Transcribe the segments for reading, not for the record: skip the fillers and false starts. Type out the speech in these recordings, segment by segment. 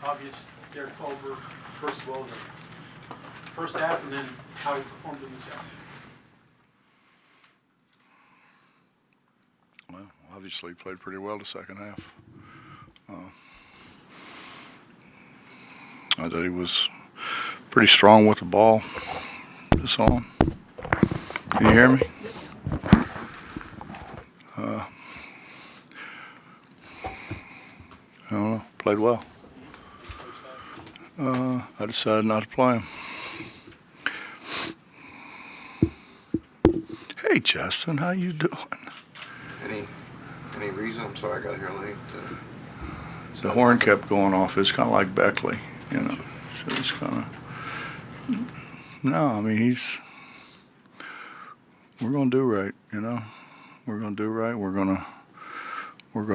obvious Derek Culver, first of all, the first half, and then how he performed in the second? Well, obviously he played pretty well the second half. I thought he was pretty strong with the ball. This on. Can you hear me? I don't know. Played well. I decided not to play him. Hey, Justin, how you doing? Any reason? I'm sorry, I got here late. The horn kept going off. It's kind of like Beckley, you know. So it's kind of. No, I mean we're gonna do right, you know. We're gonna do right. We're gonna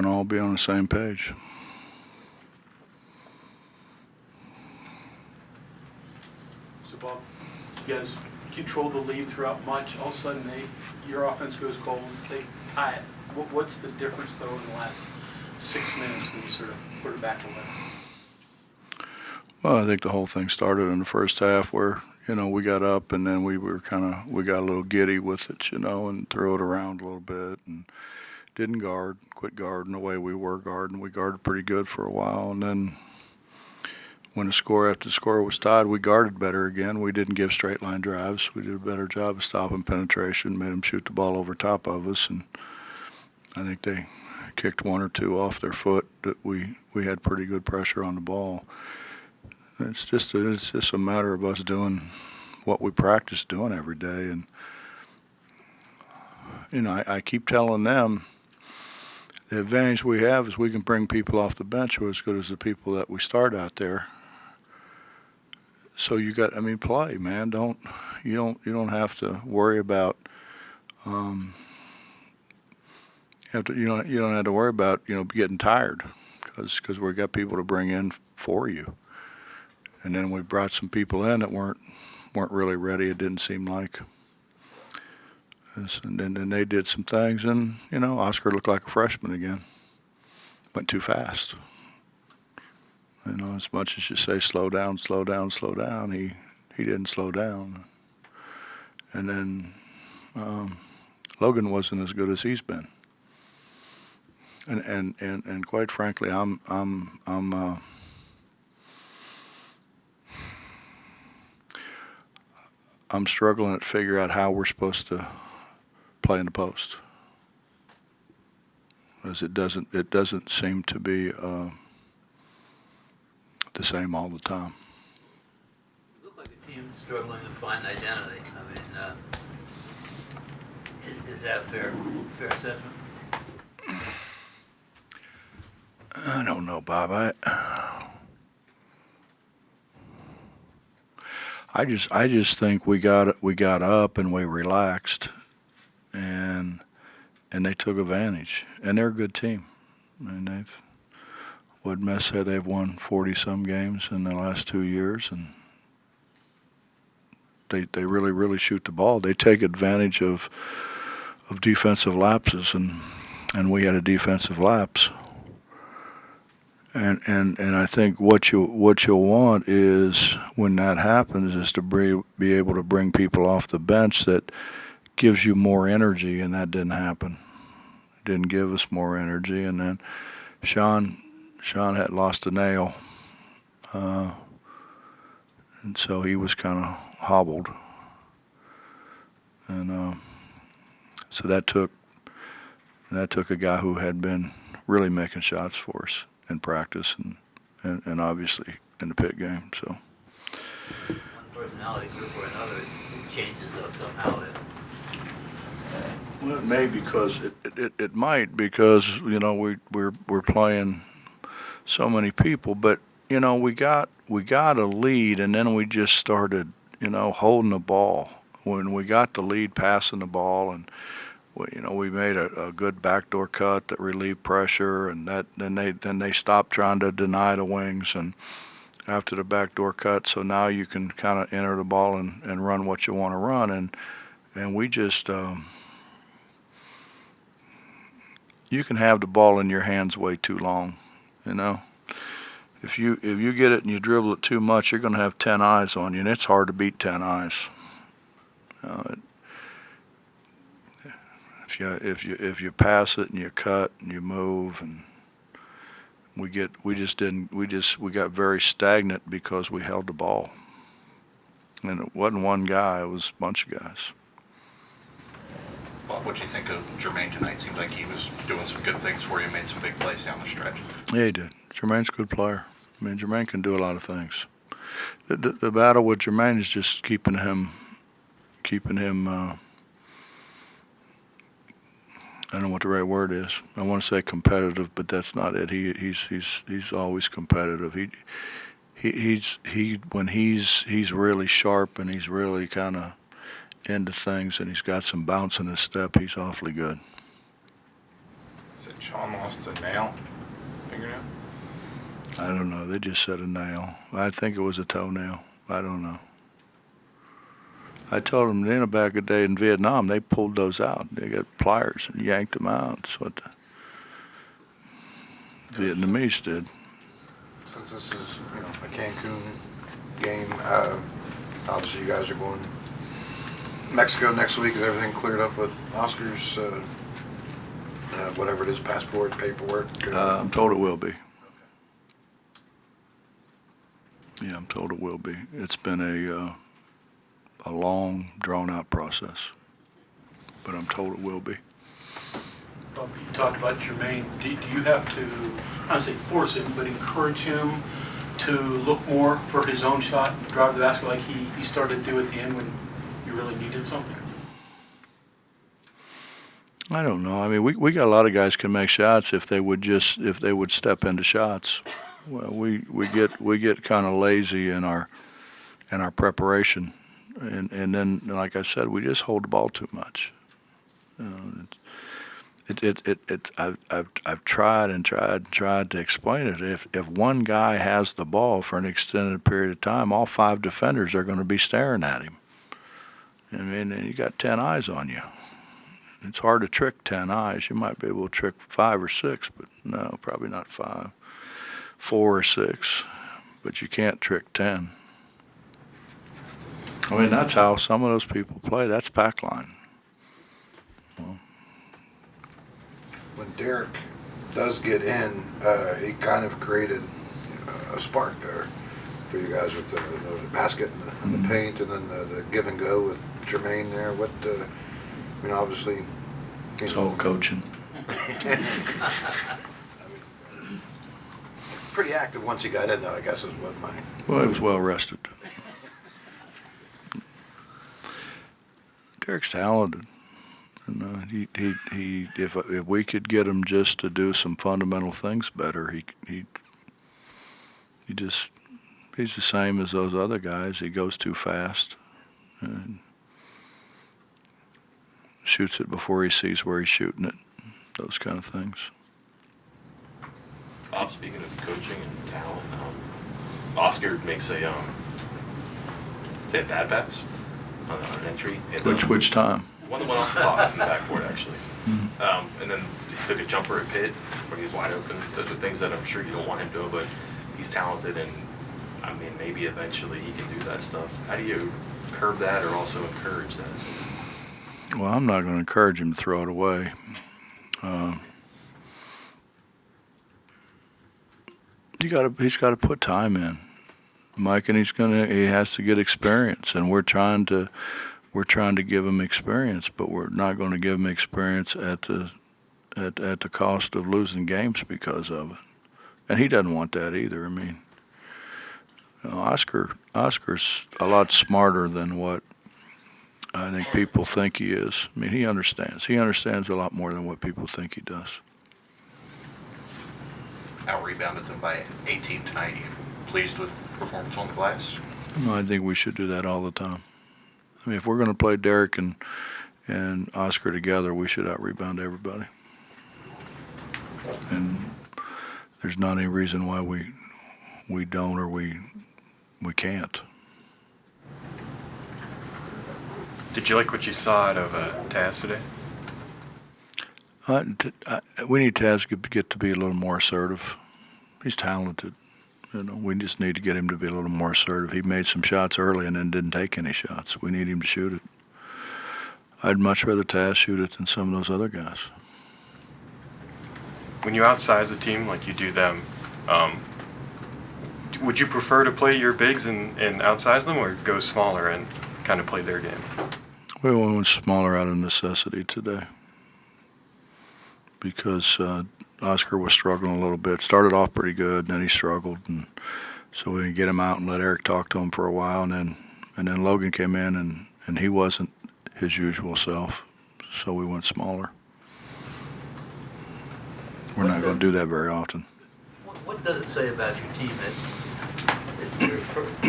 all be on the same page. So, Bob, you guys controlled the lead throughout much. All of a sudden, your offense goes cold. They tie it. What's the difference, though, in the last 6 minutes when you sort of put it back away? Well, I think the whole thing started in the first half where, you know, we got up and then we got a little giddy with it, you know, and threw it around a little bit and didn't quit guarding the way we were guarding. We guarded pretty good for a while, and then when after the score was tied, we guarded better again. We didn't give straight line drives. We did a better job of stopping penetration, made them shoot the ball over top of us, and I think they kicked one or two off their foot. That we had pretty good pressure on the ball. It's just a matter of us doing what we practice doing every day, and you know I keep telling them the advantage we have is we can bring people off the bench who are as good as the people that we start out there. So play, man. You don't have to worry about. You don't have to worry about getting tired, because we got people to bring in for you. And then we brought some people in that weren't really ready. It didn't seem like. And then they did some things, and Oscar looked like a freshman again. Went too fast. As much as you say slow down, slow down, slow down, he didn't slow down. And then Logan wasn't as good as he's been. And quite frankly, I'm struggling to figure out how we're supposed to play in the post, because it doesn't seem to be the same all the time. You look like a team struggling to find identity. I mean, is that a fair assessment? I don't know, Bob. I just think we got up and we relaxed, and they took advantage. And they're a good team. I mean, Mess said they've won 40-some games in the last 2 years, and they really shoot the ball. They take advantage of defensive lapses, and we had a defensive lapse. And I think what you'll want is, when that happens, is to be able to bring people off the bench that gives you more energy, and that didn't happen. It didn't give us more energy, and then Sean had lost a nail, and so he was kind of hobbled, and so that took a guy who had been really making shots for us in practice and obviously in the pit game. So One personality group or another, it changes somehow. well, it may, because it might, because we're playing so many people, but we got a lead, and then we just started holding the ball. When we got the lead, passing the ball, and we made a good backdoor cut that relieved pressure, and then they stopped trying to deny the wings, and after the backdoor cut, so now you can kind of enter the ball and run what you want to run, and we just you can have the ball in your hands way too long, if you get it and you dribble it too much, you're going to have 10 eyes on you, and it's hard to beat 10 eyes. If you pass it and you cut and you move, and we got very stagnant because we held the ball, and it wasn't one guy; it was a bunch of guys. Bob, what do you think of Jermaine tonight? Seemed like he was doing some good things for you, made some big plays down the stretch. Yeah, he did. Jermaine's a good player. I mean, Jermaine can do a lot of things. The battle with Jermaine is just keeping him. I don't know what the right word is. I want to say competitive, but that's not it. He's always competitive. When he's really sharp and he's really kind of into things and he's got some bounce in his step, he's awfully good. Said Sean lost a nail, fingernail. I don't know. They just said a nail. I think it was a toenail. I don't know. I told them then back a day in Vietnam, they pulled those out. They got pliers and yanked them out. That's what the Vietnamese did. Since this is, a Cancun game, obviously you guys are going to Mexico next week. Is everything cleared up with Oscar's, whatever it is, passport, paperwork? I'm told it will be. Yeah, I'm told it will be. It's been a long, drawn-out process, but I'm told it will be. Bob, you talked about Jermaine. Do you have to, I don't say force him, but encourage him to look more for his own shot, drive the basket like he started to do at the end when you really needed something? I don't know. I mean, we got a lot of guys can make shots if they would step into shots. Well, we get kind of lazy in our preparation. And then, like I said, we just hold the ball too much. I've tried to explain it. If one guy has the ball for an extended period of time, all 5 defenders are going to be staring at him. I mean, and you got 10 eyes on you. It's hard to trick 10 eyes. You might be able to trick 5 or 6, but no, probably not 5, 4 or 6. But you can't trick 10. I mean, that's how some of those people play. That's pack line. Well, When Derek does get in, he kind of created a spark there for you guys with the basket and the paint, and then the give and go with Jermaine there. What, obviously, it's all coaching. Pretty active once he got in, though, I guess is what my. Well, he was well rested. Derek's talented. And he if we could get him just to do some fundamental things better, he's the same as those other guys. He goes too fast and shoots it before he sees where he's shooting it. Those kind of things. Bob, speaking of coaching and talent, Oscar makes a bad pass on an entry. Which time? One that went off the box in the backboard, actually. And then he took a jumper at Pitt when he was wide open. Those are things that I'm sure you don't want him doing, but he's talented, and I mean, maybe eventually he can do that stuff. How do you curb that or also encourage that? Well, I'm not going to encourage him to throw it away. He's got to put time in, Mike, and he has to get experience, and we're trying to give him experience, but we're not going to give him experience at the cost of losing games because of it. And he doesn't want that either. I mean, Oscar's a lot smarter than what I think people think he is. I mean, he understands. He understands a lot more than what people think he does. Out-rebounded them by 18 tonight. You pleased with performance on the glass? No, I think we should do that all the time. I mean, if we're going to play Derek and Oscar together, we should out-rebound everybody. And there's not any reason why we don't or we can't. Did you like what you saw out of Taz today? We need Taz to get to be a little more assertive. He's talented. You know, we just need to get him to be a little more assertive. He made some shots early and then didn't take any shots. We need him to shoot it. I'd much rather Taz shoot it than some of those other guys. When you outsize a team like you do them, would you prefer to play your bigs and outsize them, or go smaller and kind of play their game? We went smaller out of necessity today because Oscar was struggling a little bit. Started off pretty good, then he struggled, and so we get him out and let Eric talk to him for a while, and then Logan came in and he wasn't his usual self, so we went smaller. We're not going to do that very often. What does it say about your team that your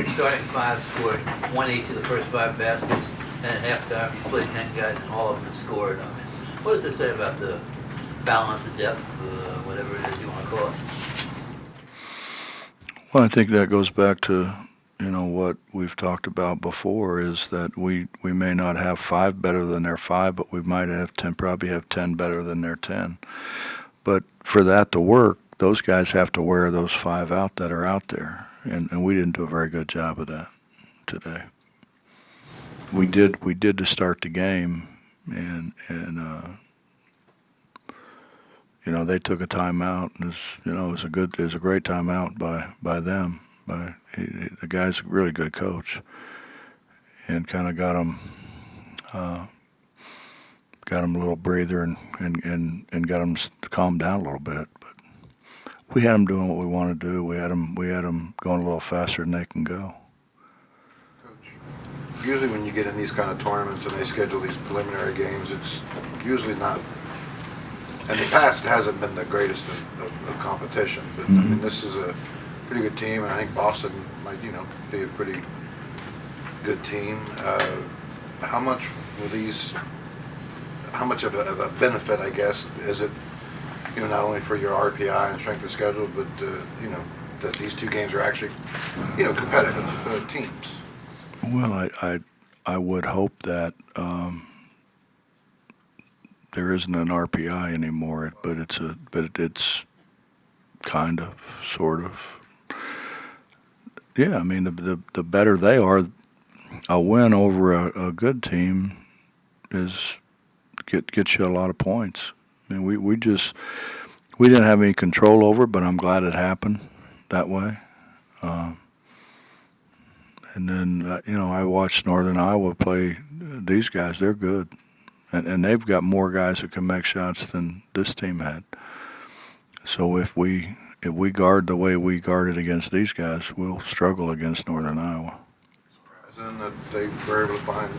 starting five scored 1-8 to the first 5 baskets, and at halftime you played 10 guys and all of them scored? I mean, what does it say about the balance, the depth, whatever it is you want to call it? Well, I think that goes back to, you know, what we've talked about before, is that we may not have 5 better than their 5, but we might have 10, probably have 10 better than their 10. But for that to work, those guys have to wear those 5 out that are out there, and we didn't do a very good job of that today. We did to start the game, and you know, they took a timeout, and it was a great timeout by them. The guy's a really good coach, and kind of got him a little breather and got him to calm down a little bit. But we had them doing what we want to do. We had them going a little faster than they can go. Coach, usually when you get in these kind of tournaments and they schedule these preliminary games, it's usually not. In the past, it hasn't been the greatest of competition, but I mean, this is a pretty good team, and I think Boston might, be a pretty good team. How much of a benefit, I guess, is it, not only for your RPI and strength of schedule, but that these 2 games are actually, competitive teams? Well, I would hope that. There isn't an RPI anymore, but it's kind of, sort of. Yeah, I mean, the better they are, a win over a good team gets you a lot of points. I mean, we didn't have any control over it, but I'm glad it happened that way. And then I watched Northern Iowa play these guys. They're good. And they've got more guys that can make shots than this team had. So if we guard the way we guarded against these guys, we'll struggle against Northern Iowa. Surprising that they were able to find,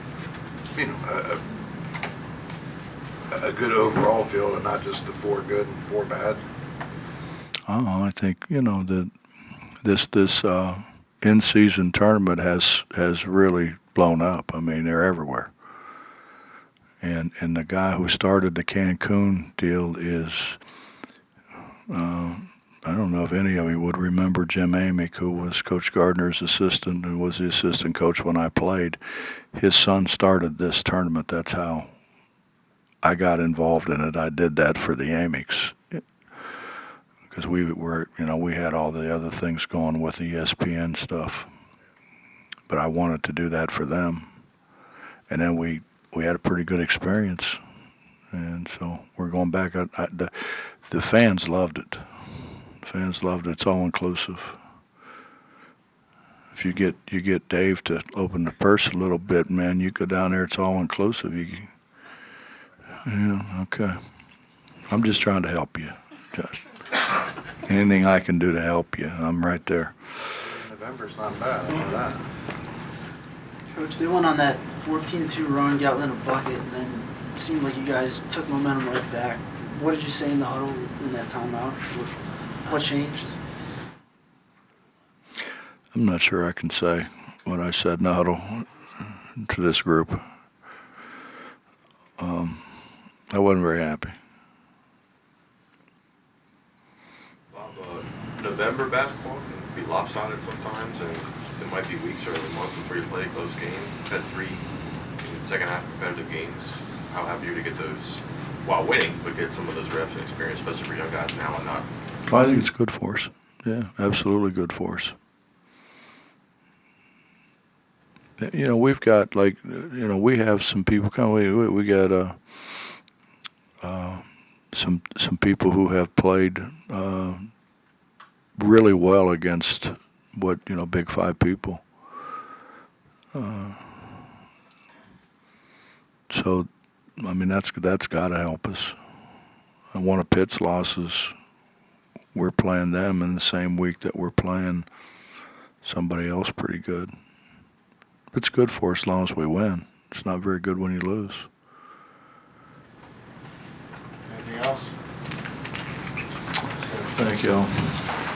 a good overall field and not just the 4 good and 4 bad. I think that this in-season tournament has really blown up. I mean, they're everywhere. And the guy who started the Cancun deal is, I don't know if any of you would remember Jim Amick, who was Coach Gardner's assistant and was the assistant coach when I played. His son started this tournament. That's how I got involved in it. I did that for the Amicks because we had all the other things going with the ESPN stuff. But I wanted to do that for them. And then we had a pretty good experience, and so we're going back. The fans loved it. The fans loved it. It's all inclusive. If you get Dave to open the purse a little bit, man, you go down there. It's all inclusive. Okay. I'm just trying to help you. Just anything I can do to help you, I'm right there. November's not bad. I know that. Coach, they went on that 14-2 run, got in a bucket, and then it seemed like you guys took momentum right back. What did you say in the huddle in that timeout? What changed? I'm not sure I can say what I said in the huddle to this group. I wasn't very happy. Bob, November basketball can be lopsided sometimes, and it might be weeks or months before you play a close game. You've had 3 second half competitive games. How happy are you to get those while winning, but get some of those reps and experience, especially for young guys now and not? Well, I think it's good for us. Yeah, absolutely good for us. You know, we've got like, you know, we have some people come. We got some people who have played really well against what, you know, Big Five people. So, I mean, that's got to help us. And one of Pitt's losses, we're playing them in the same week that we're playing somebody else pretty good. It's good for us as long as we win. It's not very good when you lose. Anything else? Thank you all.